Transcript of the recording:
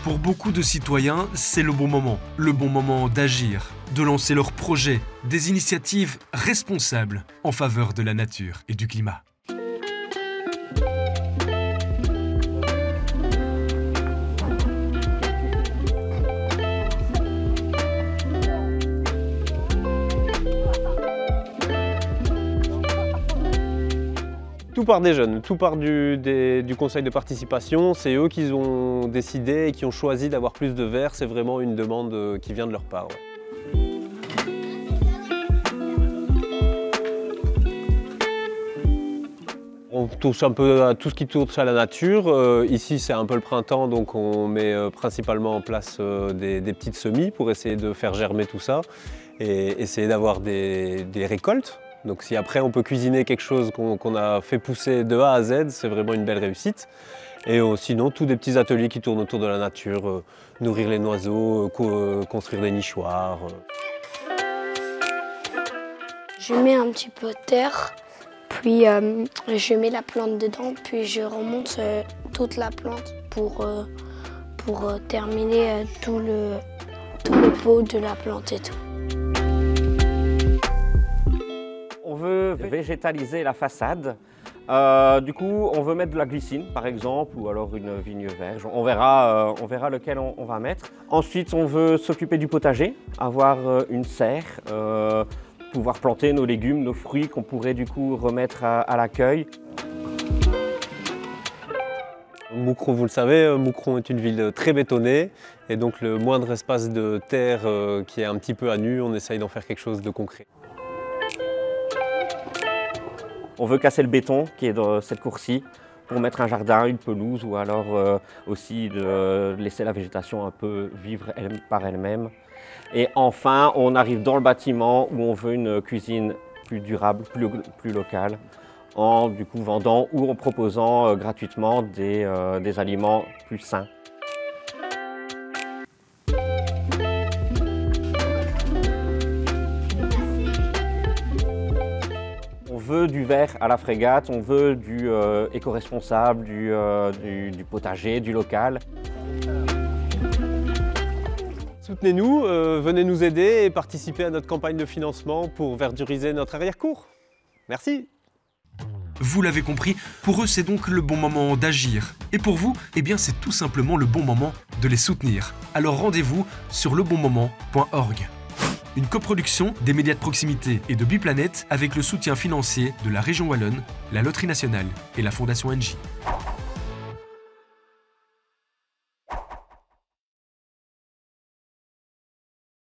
Pour beaucoup de citoyens, c'est le bon moment d'agir, de lancer leurs projets, des initiatives responsables en faveur de la nature et du climat. Tout part des jeunes, tout part du conseil de participation. C'est eux qui ont décidé et qui ont choisi d'avoir plus de verre. C'est vraiment une demande qui vient de leur part. Ouais. On touche un peu à tout ce qui touche à la nature. Ici, c'est un peu le printemps, donc on met principalement en place des petites semis pour essayer de faire germer tout ça et essayer d'avoir des récoltes. Donc si après on peut cuisiner quelque chose qu'on a fait pousser de A à Z, c'est vraiment une belle réussite. Et sinon, tous des petits ateliers qui tournent autour de la nature, nourrir les oiseaux, construire des nichoirs. Je mets un petit peu de terre, puis je mets la plante dedans, puis je remonte toute la plante pour terminer tout le pot de la plante et tout. On veut végétaliser la façade. Du coup, on veut mettre de la glycine, par exemple, ou alors une vigne vierge. On verra lequel on va mettre. Ensuite, on veut s'occuper du potager, avoir une serre, pouvoir planter nos légumes, nos fruits qu'on pourrait du coup remettre à l'accueil. Moucron, vous le savez, Moucron est une ville très bétonnée et donc le moindre espace de terre qui est un petit peu à nu, on essaye d'en faire quelque chose de concret. On veut casser le béton qui est dans cette cour-ci pour mettre un jardin, une pelouse ou alors aussi de laisser la végétation un peu vivre par elle-même. Et enfin, on arrive dans le bâtiment où on veut une cuisine plus durable, plus locale, en du coup vendant ou en proposant gratuitement des aliments plus sains. On veut du verre à la frégate, on veut du éco-responsable, du potager, du local. Soutenez-nous, venez nous aider et participez à notre campagne de financement pour verduriser notre arrière-cour. Merci. Vous l'avez compris, pour eux c'est donc le bon moment d'agir. Et pour vous, eh bien c'est tout simplement le bon moment de les soutenir. Alors rendez-vous sur lebonmoment.org. Une coproduction des médias de proximité et de Biplanète avec le soutien financier de la région Wallonne, la Loterie Nationale et la Fondation NJ.